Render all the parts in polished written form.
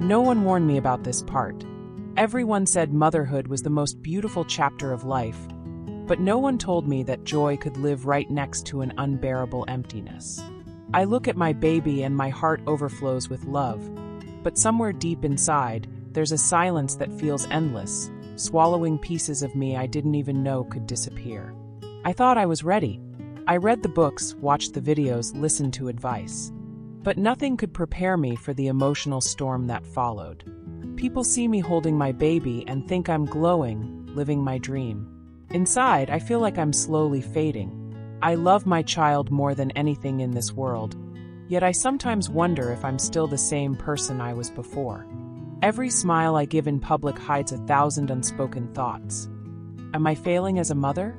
No one warned me about this part. Everyone said motherhood was the most beautiful chapter of life, but no one told me that joy could live right next to an unbearable emptiness. I look at my baby and my heart overflows with love, but somewhere deep inside, there's a silence that feels endless, swallowing pieces of me I didn't even know could disappear. I thought I was ready. I read the books, watched the videos, listened to advice. But nothing could prepare me for the emotional storm that followed. People see me holding my baby and think I'm glowing, living my dream. Inside, I feel like I'm slowly fading. I love my child more than anything in this world, yet I sometimes wonder if I'm still the same person I was before. Every smile I give in public hides 1,000 unspoken thoughts. Am I failing as a mother?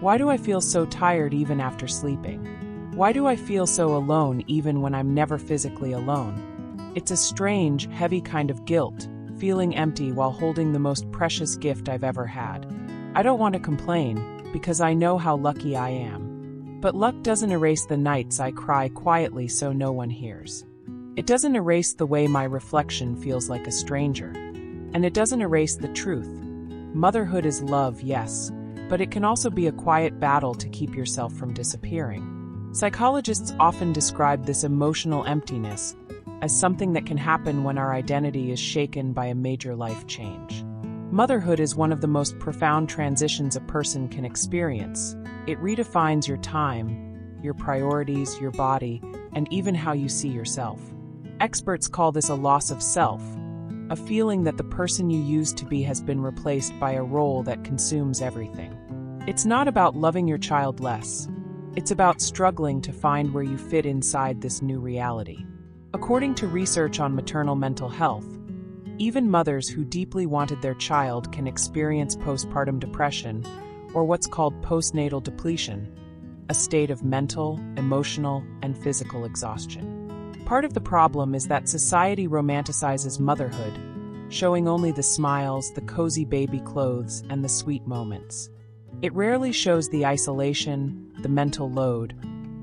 Why do I feel so tired even after sleeping? Why do I feel so alone even when I'm never physically alone? It's a strange, heavy kind of guilt, feeling empty while holding the most precious gift I've ever had. I don't want to complain, because I know how lucky I am. But luck doesn't erase the nights I cry quietly so no one hears. It doesn't erase the way my reflection feels like a stranger. And it doesn't erase the truth. Motherhood is love, yes, but it can also be a quiet battle to keep yourself from disappearing. Psychologists often describe this emotional emptiness as something that can happen when our identity is shaken by a major life change. Motherhood is one of the most profound transitions a person can experience. It redefines your time, your priorities, your body, and even how you see yourself. Experts call this a loss of self, a feeling that the person you used to be has been replaced by a role that consumes everything. It's not about loving your child less. It's about struggling to find where you fit inside this new reality. According to research on maternal mental health, even mothers who deeply wanted their child can experience postpartum depression, or what's called postnatal depletion, a state of mental, emotional, and physical exhaustion. Part of the problem is that society romanticizes motherhood, showing only the smiles, the cozy baby clothes, and the sweet moments. It rarely shows the isolation, the mental load,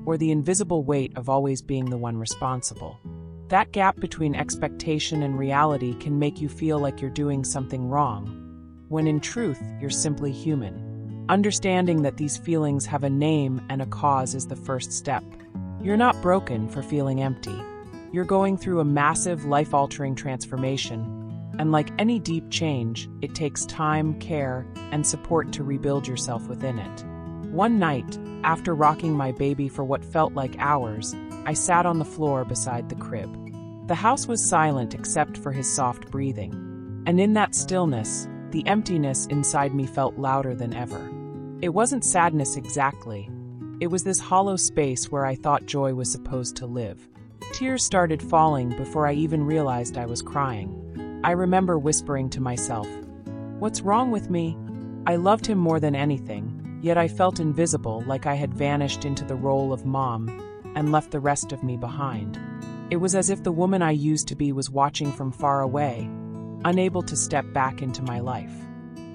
or the invisible weight of always being the one responsible. That gap between expectation and reality can make you feel like you're doing something wrong, when in truth, you're simply human. Understanding that these feelings have a name and a cause is the first step. You're not broken for feeling empty. You're going through a massive, life-altering transformation, and like any deep change, it takes time, care, and support to rebuild yourself within it. One night, after rocking my baby for what felt like hours, I sat on the floor beside the crib. The house was silent except for his soft breathing. And in that stillness, the emptiness inside me felt louder than ever. It wasn't sadness exactly. It was this hollow space where I thought joy was supposed to live. Tears started falling before I even realized I was crying. I remember whispering to myself, "What's wrong with me?" I loved him more than anything, yet I felt invisible, like I had vanished into the role of mom and left the rest of me behind. It was as if the woman I used to be was watching from far away, unable to step back into my life.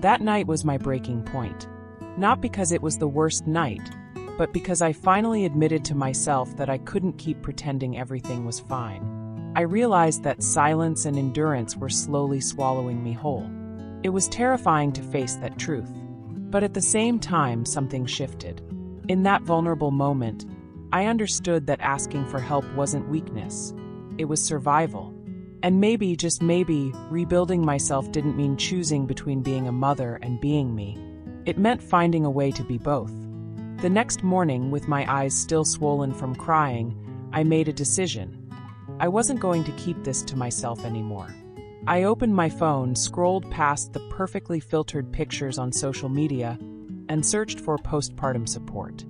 That night was my breaking point. Not because it was the worst night, but because I finally admitted to myself that I couldn't keep pretending everything was fine. I realized that silence and endurance were slowly swallowing me whole. It was terrifying to face that truth. But at the same time, something shifted. In that vulnerable moment, I understood that asking for help wasn't weakness. It was survival. And maybe, just maybe, rebuilding myself didn't mean choosing between being a mother and being me. It meant finding a way to be both. The next morning, with my eyes still swollen from crying, I made a decision. I wasn't going to keep this to myself anymore. I opened my phone, scrolled past the perfectly filtered pictures on social media, and searched for postpartum support.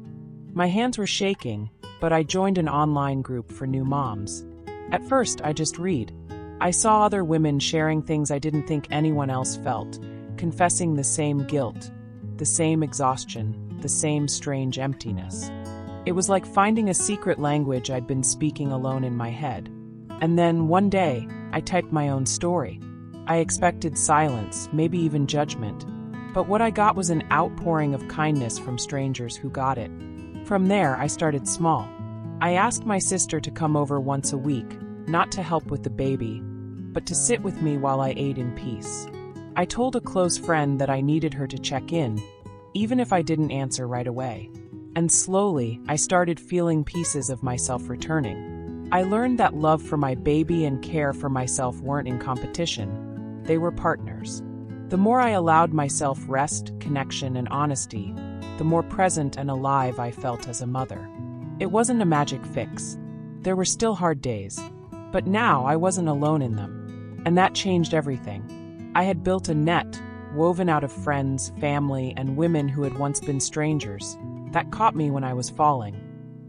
My hands were shaking, but I joined an online group for new moms. At first, I just read. I saw other women sharing things I didn't think anyone else felt, confessing the same guilt, the same exhaustion, the same strange emptiness. It was like finding a secret language I'd been speaking alone in my head. And then, one day, I typed my own story. I expected silence, maybe even judgment. But what I got was an outpouring of kindness from strangers who got it. From there, I started small. I asked my sister to come over once a week, not to help with the baby, but to sit with me while I ate in peace. I told a close friend that I needed her to check in, even if I didn't answer right away. And slowly, I started feeling pieces of myself returning. I learned that love for my baby and care for myself weren't in competition. They were partners. The more I allowed myself rest, connection, and honesty, the more present and alive I felt as a mother. It wasn't a magic fix. There were still hard days, but now I wasn't alone in them. And that changed everything. I had built a net, woven out of friends, family, and women who had once been strangers, that caught me when I was falling.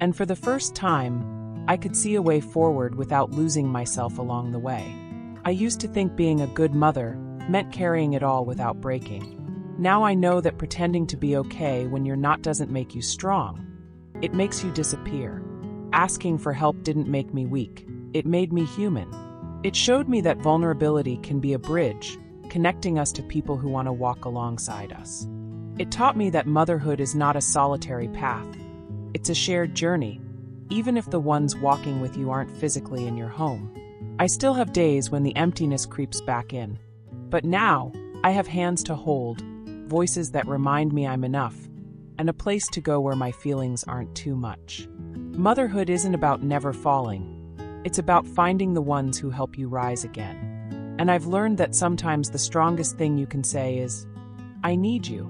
And for the first time, I could see a way forward without losing myself along the way. I used to think being a good mother meant carrying it all without breaking. Now I know that pretending to be okay when you're not doesn't make you strong. It makes you disappear. Asking for help didn't make me weak. It made me human. It showed me that vulnerability can be a bridge, connecting us to people who want to walk alongside us. It taught me that motherhood is not a solitary path. It's a shared journey, even if the ones walking with you aren't physically in your home. I still have days when the emptiness creeps back in. But now, I have hands to hold, voices that remind me I'm enough, and a place to go where my feelings aren't too much. Motherhood isn't about never falling. It's about finding the ones who help you rise again. And I've learned that sometimes the strongest thing you can say is, "I need you."